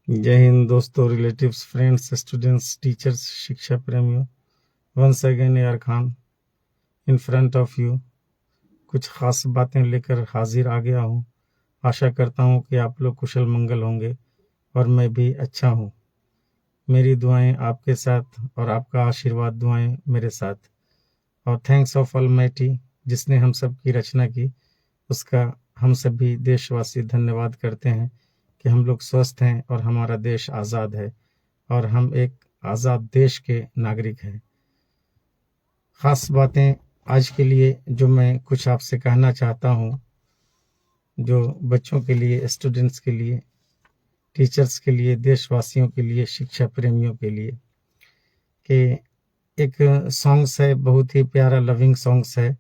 जय हिंद दोस्तों, relatives, friends, students, teachers, शिक्षा प्रेमियों। वंस अगेन यार Khan in front of you कुछ खास बातें लेकर हाजिर आ गया हूँ। आशा करता हूँ कि आप लोग कुशल मंगल होंगे और मैं भी अच्छा हूँ। मेरी दुआएं आपके साथ और आपका आशीर्वाद दुआएं मेरे साथ। और थैंक्स ऑफ ऑलमाइटी जिसने हम सब की रचना की, उसका हम सभी देशवासी धन्यवाद करते हैं कि हम लोग स्वस्थ हैं और हमारा देश आज़ाद है और हम एक आज़ाद देश के नागरिक हैं। ख़ास बातें आज के लिए जो मैं कुछ आपसे कहना चाहता हूँ, जो बच्चों के लिए, स्टूडेंट्स के लिए, टीचर्स के लिए, देशवासियों के लिए, शिक्षा प्रेमियों के लिए, कि एक सॉन्ग्स है, बहुत ही प्यारा लविंग सॉन्ग्स है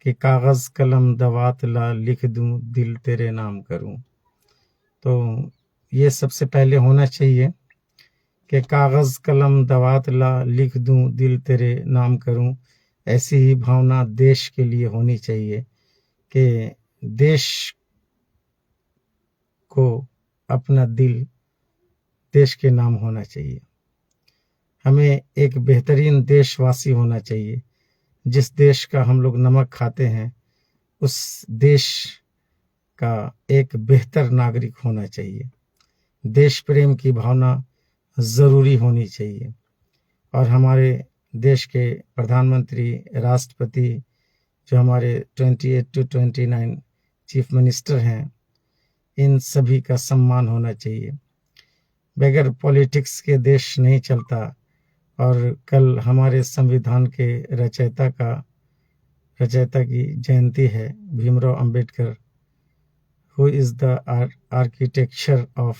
कि कागज़ कलम दवात ला लिख दूं दिल तेरे नाम करूं। तो ये सबसे पहले होना चाहिए कि कागज़ कलम दवात ला लिख दूं दिल तेरे नाम करूं। ऐसी ही भावना देश के लिए होनी चाहिए कि देश को अपना दिल देश के नाम होना चाहिए। हमें एक बेहतरीन देशवासी होना चाहिए। जिस देश का हम लोग नमक खाते हैं, उस देश का एक बेहतर नागरिक होना चाहिए। देश प्रेम की भावना ज़रूरी होनी चाहिए। और हमारे देश के प्रधानमंत्री, राष्ट्रपति, जो हमारे 28 to 29 चीफ मिनिस्टर हैं, इन सभी का सम्मान होना चाहिए। बगैर पॉलिटिक्स के देश नहीं चलता। और कल हमारे संविधान के रचयिता की जयंती है, Bhimrao Ambedkar, who is the architecture of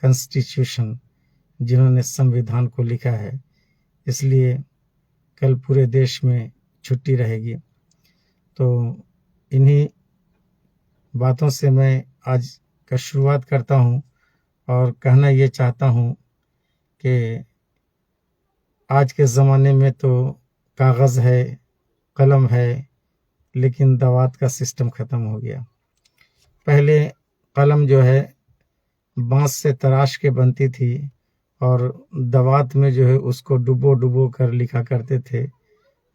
constitution, जिन्होंने संविधान को लिखा है। इसलिए कल पूरे देश में छुट्टी रहेगी। तो इन्हीं बातों से मैं आज का शुरुआत करता हूँ और कहना ये चाहता हूँ कि आज के ज़माने में तो कागज़ है, कलम है, लेकिन दवात का सिस्टम ख़त्म हो गया। पहले कलम जो है बांस से तराश के बनती थी और दवात में जो है उसको डुबो कर लिखा करते थे।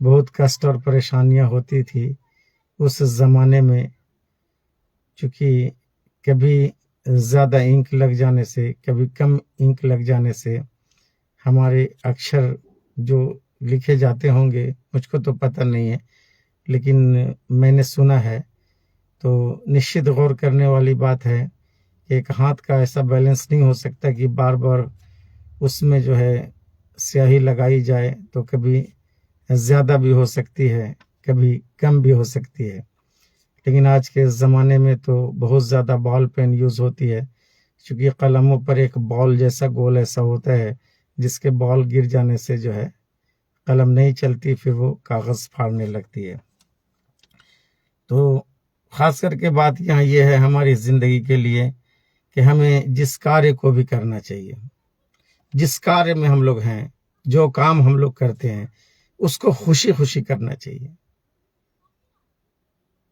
बहुत कष्ट और परेशानियां होती थी उस ज़माने में, चूँकि कभी ज़्यादा इंक लग जाने से, कभी कम इंक लग जाने से हमारे अक्षर जो लिखे जाते होंगे, मुझको तो पता नहीं है, लेकिन मैंने सुना है। तो निश्चित गौर करने वाली बात है कि एक हाथ का ऐसा बैलेंस नहीं हो सकता कि बार बार उसमें जो है स्याही लगाई जाए, तो कभी ज़्यादा भी हो सकती है, कभी कम भी हो सकती है। लेकिन आज के ज़माने में तो बहुत ज़्यादा बॉल पेन यूज़ होती है, क्योंकि कलमों पर एक बॉल जैसा गोल ऐसा होता है जिसके बॉल गिर जाने से जो है कलम नहीं चलती, फिर वो कागज़ फाड़ने लगती है। तो ख़ास करके बात यहाँ ये है हमारी ज़िंदगी के लिए कि हमें जिस कार्य को भी करना चाहिए, जिस कार्य में हम लोग हैं, जो काम हम लोग करते हैं, उसको खुशी खुशी करना चाहिए।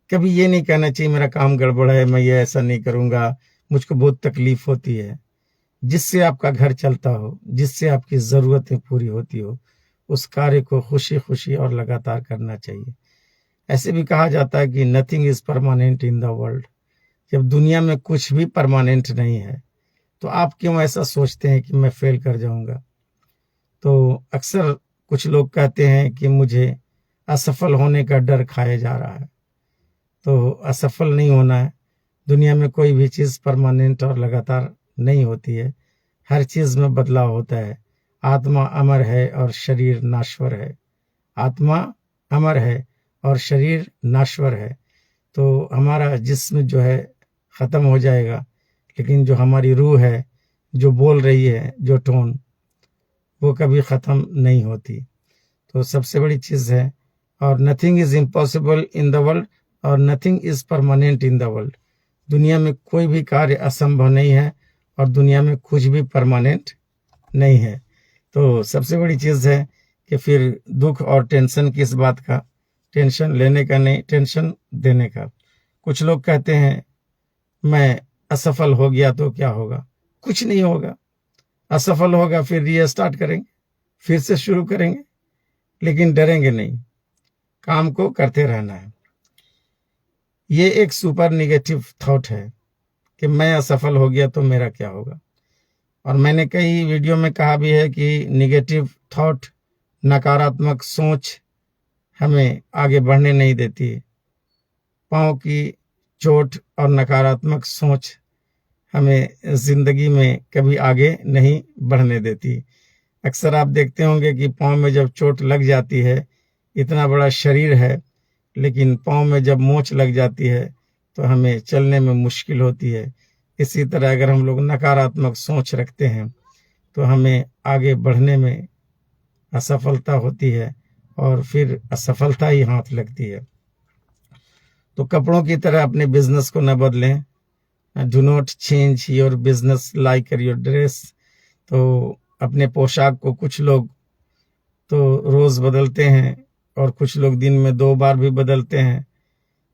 कभी ये नहीं कहना चाहिए मेरा काम गड़बड़ है, मैं ये ऐसा नहीं करूँगा, मुझको बहुत तकलीफ होती है। जिससे आपका घर चलता हो, जिससे आपकी ज़रूरतें पूरी होती हो, उस कार्य को खुशी खुशी और लगातार करना चाहिए। ऐसे भी कहा जाता है कि nothing is permanent in the world. जब दुनिया में कुछ भी परमानेंट नहीं है, तो आप क्यों ऐसा सोचते हैं कि मैं फेल कर जाऊंगा। तो अक्सर कुछ लोग कहते हैं कि मुझे असफल होने का डर खाया जा रहा है। तो असफल नहीं होना है। दुनिया में कोई भी चीज़ परमानेंट और लगातार नहीं होती है। हर चीज़ में बदलाव होता है। आत्मा अमर है और शरीर नाश्वर है। आत्मा अमर है और शरीर नाश्वर है। तो हमारा जिस्म जो है ख़त्म हो जाएगा, लेकिन जो हमारी रूह है, जो बोल रही है, जो टोन, वो कभी ख़त्म नहीं होती। तो सबसे बड़ी चीज़ है। और nothing is impossible in the world और nothing is permanent in the world. दुनिया में कोई भी कार्य असंभव नहीं है और दुनिया में कुछ भी परमानेंट नहीं है। तो सबसे बड़ी चीज़ है कि फिर दुख और टेंशन किस बात का, टेंशन लेने का नहीं, टेंशन देने का। कुछ लोग कहते हैं मैं असफल हो गया तो क्या होगा, कुछ नहीं होगा। असफल होगा फिर रीस्टार्ट करेंगे, फिर से शुरू करेंगे, लेकिन डरेंगे नहीं, काम को करते रहना है। ये एक सुपर नेगेटिव थॉट है कि मैं असफल हो गया तो मेरा क्या होगा। और मैंने कई वीडियो में कहा भी है कि नेगेटिव थॉट, नकारात्मक सोच हमें आगे बढ़ने नहीं देती है। पाँव की चोट और नकारात्मक सोच हमें जिंदगी में कभी आगे नहीं बढ़ने देती। अक्सर आप देखते होंगे कि पाँव में जब चोट लग जाती है, इतना बड़ा शरीर है, लेकिन पाँव में जब मोच लग जाती है तो हमें चलने में मुश्किल होती है। इसी तरह अगर हम लोग नकारात्मक सोच रखते हैं तो हमें आगे बढ़ने में असफलता होती है और फिर असफलता ही हाथ लगती है। तो कपड़ों की तरह अपने बिजनेस को न बदलें। Do not change your business like your dress. तो अपने पोशाक को कुछ लोग तो रोज बदलते हैं और कुछ लोग दिन में 2 बार भी बदलते हैं।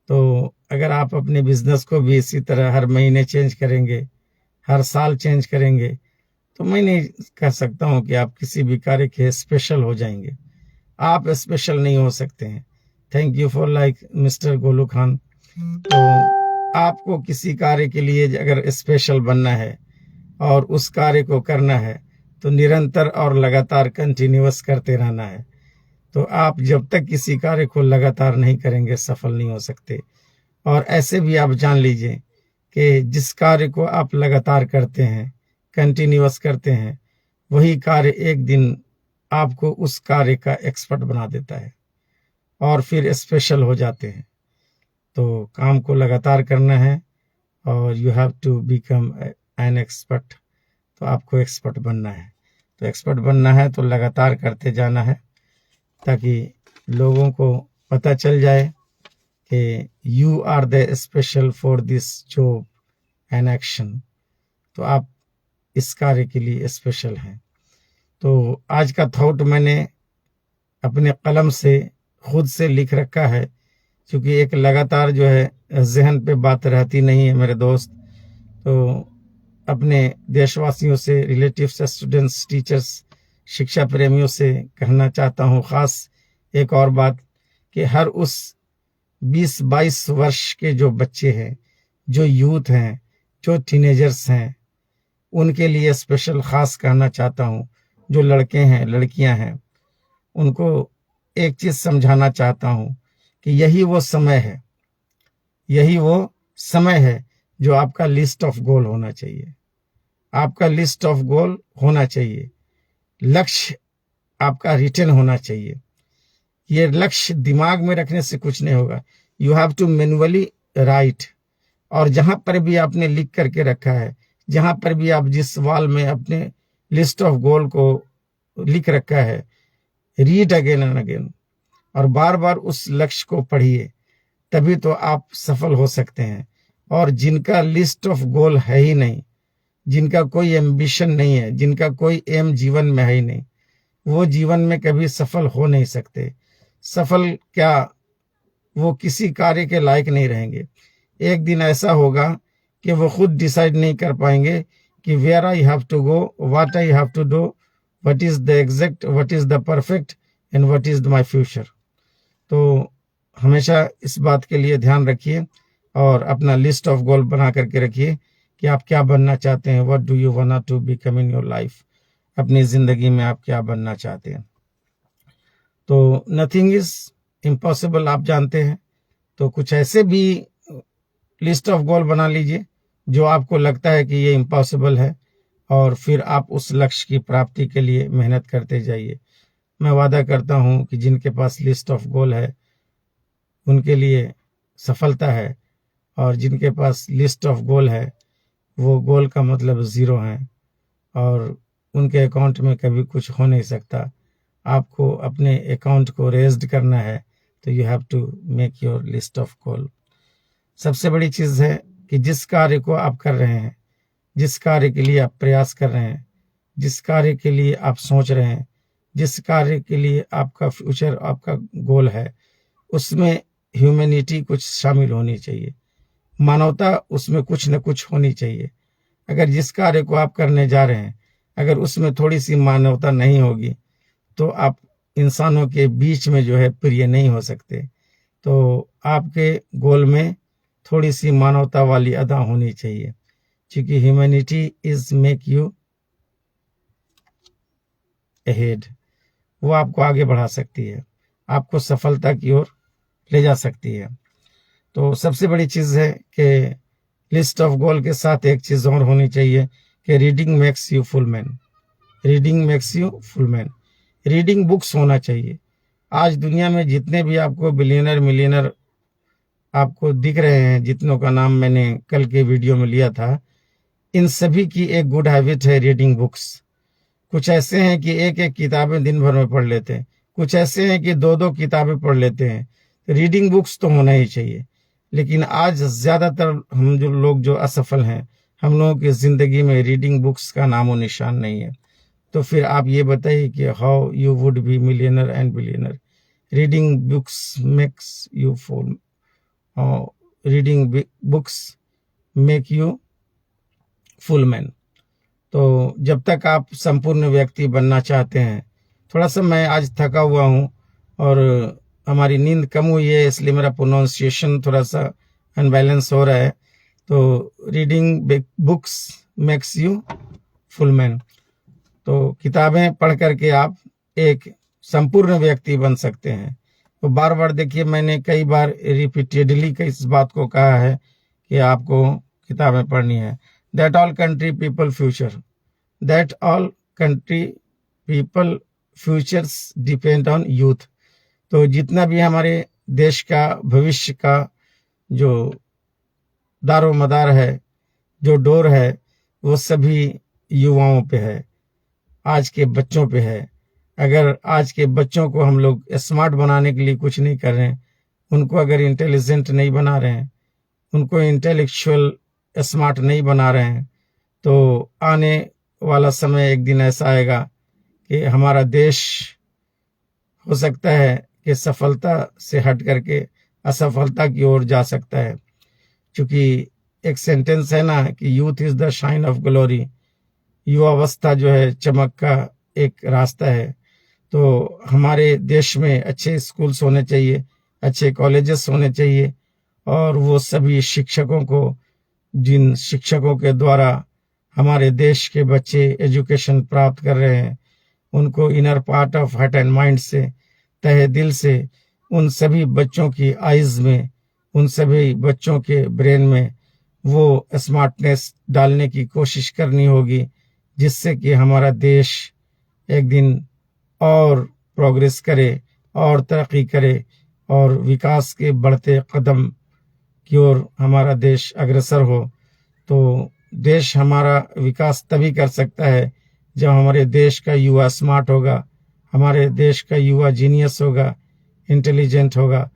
तो अगर आप अपने बिजनेस को भी इसी तरह हर महीने चेंज करेंगे, हर साल चेंज करेंगे, तो मैं नहीं कह सकता हूं कि आप किसी भी कार्य के स्पेशल हो जाएंगे। आप स्पेशल नहीं हो सकते हैं। Thank you for like mister Golu Khan. तो आपको किसी कार्य के लिए अगर स्पेशल बनना है और उस कार्य को करना है तो निरंतर और लगातार कंटिन्यूअस करते रहना है। तो आप जब तक किसी कार्य को लगातार नहीं करेंगे सफल नहीं हो सकते। और ऐसे भी आप जान लीजिए कि जिस कार्य को आप लगातार करते हैं, कंटिन्यूअस करते हैं, वही कार्य एक दिन आपको उस कार्य का एक्सपर्ट बना देता है और फिर स्पेशल हो जाते हैं। तो काम को लगातार करना है और you have to become an expert. तो आपको एक्सपर्ट बनना है। तो एक्सपर्ट बनना है तो लगातार करते जाना है ताकि लोगों को पता चल जाए कि you are the special for this job and action. तो आप इस कार्य के लिए स्पेशल हैं। तो आज का थॉट मैंने अपने कलम से खुद से लिख रखा है, क्योंकि एक लगातार जो है जहन पे बात रहती नहीं है मेरे दोस्त। तो अपने देशवासियों से, रिलेटिव्स, स्टूडेंट्स, टीचर्स, शिक्षा प्रेमियों से कहना चाहता हूँ खास एक और बात कि हर उस 20-22 वर्ष के जो बच्चे हैं, जो यूथ हैं, जो टीनेजर्स हैं, उनके लिए स्पेशल खास कहना चाहता हूँ। जो लड़के हैं, लड़कियां हैं, उनको एक चीज समझाना चाहता हूँ कि यही वो समय है, यही वो समय है जो आपका लिस्ट ऑफ गोल होना चाहिए। आपका लिस्ट ऑफ गोल होना चाहिए, लक्ष्य आपका रिटन होना चाहिए। ये लक्ष्य दिमाग में रखने से कुछ नहीं होगा। You have to manually write. और जहां पर भी आपने लिख करके रखा है, जहां पर भी आप जिस वाल में अपने लिस्ट ऑफ गोल को लिख रखा है, रीड अगेन एंड अगेन और बार बार उस लक्ष्य को पढ़िए, तभी तो आप सफल हो सकते हैं। और जिनका लिस्ट ऑफ गोल है ही नहीं, जिनका कोई एम्बिशन नहीं है, जिनका कोई एम जीवन में है ही नहीं, वो जीवन में कभी सफल हो नहीं सकते। सफल क्या, वो किसी कार्य के लायक नहीं रहेंगे। एक दिन ऐसा होगा कि वो खुद डिसाइड नहीं कर पाएंगे कि where I have to go, what I have to do, what is the exact, what is the perfect and what is my future. तो हमेशा इस बात के लिए ध्यान रखिए और अपना लिस्ट ऑफ गोल बना करके रखिए कि आप क्या बनना चाहते हैं। What do you want to become in your life. अपनी जिंदगी में आप क्या बनना चाहते हैं। तो नथिंग इज इम्पॉसिबल, आप जानते हैं। तो कुछ ऐसे भी लिस्ट ऑफ गोल बना लीजिए जो आपको लगता है कि ये इम्पॉसिबल है, और फिर आप उस लक्ष्य की प्राप्ति के लिए मेहनत करते जाइए। मैं वादा करता हूं कि जिनके पास लिस्ट ऑफ गोल है उनके लिए सफलता है, और जिनके पास लिस्ट ऑफ गोल है वो गोल का मतलब 0 है और उनके अकाउंट में कभी कुछ हो नहीं सकता। आपको अपने अकाउंट को रेज्ड करना है तो you have to make your list of goal. सबसे बड़ी चीज़ है कि जिस कार्य को आप कर रहे हैं, जिस कार्य के लिए आप प्रयास कर रहे हैं, जिस कार्य के लिए आप सोच रहे हैं, जिस कार्य के लिए आपका फ्यूचर, आपका गोल है, उसमें ह्यूमैनिटी कुछ शामिल होनी चाहिए, मानवता उसमें कुछ न कुछ होनी चाहिए। अगर जिस कार्य को आप करने जा रहे हैं अगर उसमें थोड़ी सी मानवता नहीं होगी तो आप इंसानों के बीच में जो है प्रिय नहीं हो सकते। तो आपके गोल में थोड़ी सी मानवता वाली अदा होनी चाहिए, क्योंकि humanity is make you ahead. वो आपको आगे बढ़ा सकती है, आपको सफलता की ओर ले जा सकती है। तो सबसे बड़ी चीज़ है कि लिस्ट ऑफ गोल के साथ एक चीज़ और होनी चाहिए कि reading makes you full man. Reading makes you full man. Reading books होना चाहिए। आज दुनिया में जितने भी आपको बिलियनर मिलियनर आपको दिख रहे हैं, जितनों का नाम मैंने कल के वीडियो में लिया था, इन सभी की एक गुड हैबिट है रीडिंग बुक्स। कुछ ऐसे हैं कि एक एक किताबें दिन भर में पढ़ लेते हैं, कुछ ऐसे हैं कि दो दो किताबें पढ़ लेते हैं। रीडिंग बुक्स तो होना ही चाहिए। लेकिन आज ज़्यादातर हम जो लोग जो असफल हैं, हम लोगों की ज़िंदगी में रीडिंग बुक्स का नामो निशान नहीं है। तो फिर आप ये बताइए कि how you would be millionaire and billionaire. Reading books makes you full, reading books make you full man. तो जब तक आप संपूर्ण व्यक्ति बनना चाहते हैं, थोड़ा सा मैं आज थका हुआ हूँ और हमारी नींद कम हुई है, इसलिए मेरा प्रोनाउंसिएशन थोड़ा सा अनबैलेंस हो रहा है। तो reading books makes you full man. तो किताबें पढ़ करके आप एक संपूर्ण व्यक्ति बन सकते हैं। तो बार बार देखिए, मैंने कई बार रिपीटेडली इस बात को कहा है कि आपको किताबें पढ़नी है। That all country people future, that all country people futures depend on youth. तो जितना भी हमारे देश का भविष्य का जो दारो मदार है, जो डोर है, वो सभी युवाओं पे है, आज के बच्चों पे है। अगर आज के बच्चों को हम लोग स्मार्ट बनाने के लिए कुछ नहीं कर रहे हैं, उनको अगर इंटेलिजेंट नहीं बना रहे हैं, उनको इंटेलेक्चुअल स्मार्ट नहीं बना रहे हैं, तो आने वाला समय एक दिन ऐसा आएगा कि हमारा देश हो सकता है कि सफलता से हट करके असफलता की ओर जा सकता है। क्योंकि एक सेंटेंस है ना कि youth is the shine of glory. युवावस्था जो है चमक का एक रास्ता है। तो हमारे देश में अच्छे स्कूल्स होने चाहिए, अच्छे कॉलेजेस होने चाहिए, और वो सभी शिक्षकों को, जिन शिक्षकों के द्वारा हमारे देश के बच्चे एजुकेशन प्राप्त कर रहे हैं, उनको inner part of heart and mind से, तहे दिल से, उन सभी बच्चों की आइज में, उन सभी बच्चों के ब्रेन में वो स्मार्टनेस डालने की कोशिश करनी होगी, जिससे कि हमारा देश एक दिन और प्रोग्रेस करे और तरक्की करे और विकास के बढ़ते कदम की ओर हमारा देश अग्रसर हो। तो देश हमारा विकास तभी कर सकता है जब हमारे देश का युवा स्मार्ट होगा, हमारे देश का युवा जीनियस होगा, इंटेलिजेंट होगा।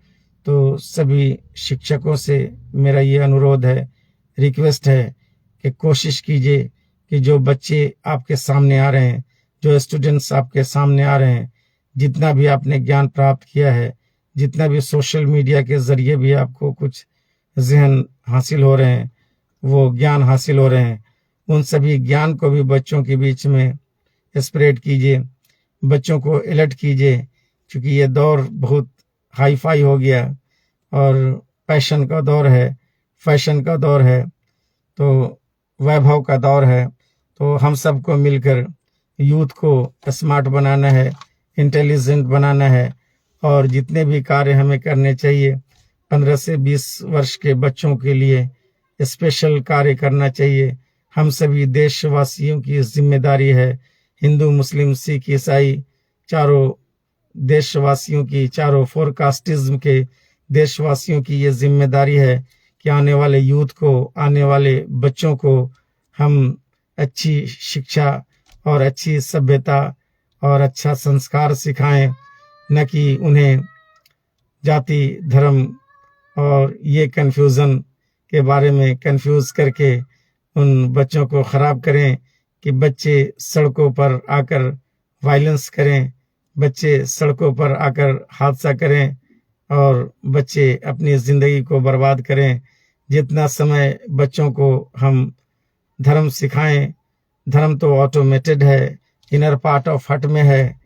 तो सभी शिक्षकों से मेरा ये अनुरोध है, रिक्वेस्ट है कि कोशिश कीजिए कि जो बच्चे आपके सामने आ रहे हैं, जो स्टूडेंट्स आपके सामने आ रहे हैं, जितना भी आपने ज्ञान प्राप्त किया है, जितना भी सोशल मीडिया के जरिए भी आपको कुछ ज़हन हासिल हो रहे हैं, वो ज्ञान हासिल हो रहे हैं, उन सभी ज्ञान को भी बच्चों के बीच में स्प्रेड कीजिए, बच्चों को अलर्ट कीजिए। क्योंकि ये दौर बहुत हाई फाई हो गया और पैशन का दौर है, फैशन का दौर है, तो वैभव का दौर है। तो हम सबको मिलकर यूथ को स्मार्ट बनाना है, इंटेलिजेंट बनाना है, और जितने भी कार्य हमें करने चाहिए 15 से 20 वर्ष के बच्चों के लिए स्पेशल कार्य करना चाहिए। हम सभी देशवासियों की जिम्मेदारी है, हिंदू मुस्लिम सिख ईसाई चारों देशवासियों की, चारों फोरकास्टिज्म के देशवासियों की ये जिम्मेदारी है कि आने वाले यूथ को, आने वाले बच्चों को हम अच्छी शिक्षा और अच्छी सभ्यता और अच्छा संस्कार सिखाएं, न कि उन्हें जाति धर्म और ये कन्फ्यूज़न के बारे में कंफ्यूज करके उन बच्चों को ख़राब करें कि बच्चे सड़कों पर आकर वायलेंस करें, बच्चे सड़कों पर आकर हादसा करें और बच्चे अपनी ज़िंदगी को बर्बाद करें। जितना समय बच्चों को हम धर्म सिखाएं, धर्म तो ऑटोमेटेड है, इनर पार्ट ऑफ हार्ट में है।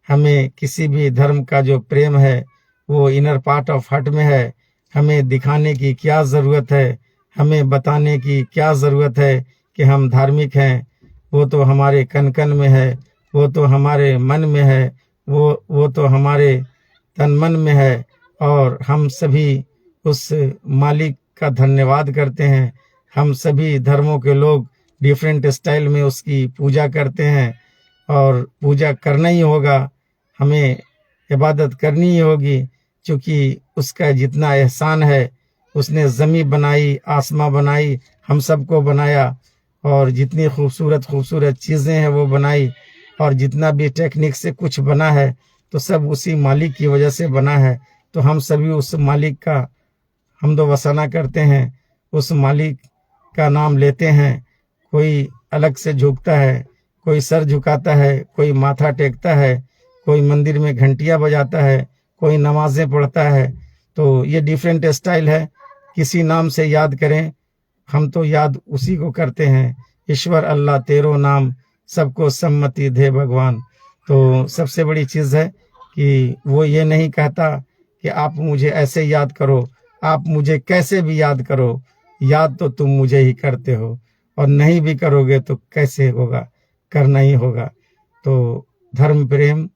हमें किसी भी धर्म का जो प्रेम है वो इनर पार्ट ऑफ हार्ट में है। हमें दिखाने की क्या ज़रूरत है, हमें बताने की क्या ज़रूरत है कि हम धार्मिक हैं। वो तो हमारे कन कन में है, वो तो हमारे मन में है, वो तो हमारे तन मन में है। और हम सभी उस मालिक का धन्यवाद करते हैं। हम सभी धर्मों के लोग डिफरेंट स्टाइल में उसकी पूजा करते हैं और पूजा करना ही होगा, हमें इबादत करनी ही होगी, क्योंकि उसका जितना एहसान है, उसने ज़मीन बनाई, आसमां बनाई, हम सबको बनाया, और जितनी खूबसूरत खूबसूरत चीज़ें हैं वो बनाई, और जितना भी टेक्निक से कुछ बना है तो सब उसी मालिक की वजह से बना है। तो हम सभी उस मालिक का हम्दो वसना करते हैं, उस मालिक का नाम लेते हैं। कोई अलग से झुकता है, कोई सर झुकाता है, कोई माथा टेकता है, कोई मंदिर में घंटियां बजाता है, कोई नमाजें पढ़ता है। तो ये डिफरेंट स्टाइल है, किसी नाम से याद करें, हम तो याद उसी को करते हैं। ईश्वर अल्लाह तेरो नाम, सबको सम्मति दे भगवान। तो सबसे बड़ी चीज़ है कि वो ये नहीं कहता कि आप मुझे ऐसे याद करो, आप मुझे कैसे भी याद करो, याद तो तुम मुझे ही करते हो, और नहीं भी करोगे तो कैसे होगा, करना ही होगा। तो धर्म प्रेम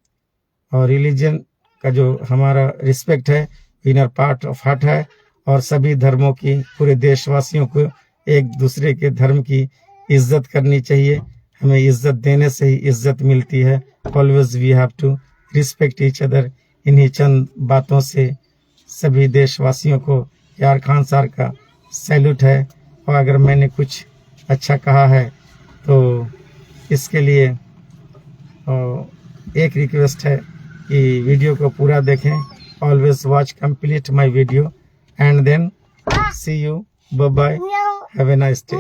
और रिलीजन का जो हमारा रिस्पेक्ट है, इनर पार्ट ऑफ हार्ट है। और सभी धर्मों की, पूरे देशवासियों को एक दूसरे के धर्म की इज्जत करनी चाहिए। हमें इज्जत देने से ही इज्जत मिलती है। Always we have to respect each other. इन्हीं चंद बातों से सभी देशवासियों को यार खान साहब का सैल्यूट है। और अगर मैंने कुछ अच्छा कहा है तो इसके लिए एक रिक्वेस्ट है कि वीडियो को पूरा देखें। Always watch complete my video and then see you, bye bye, have a nice day.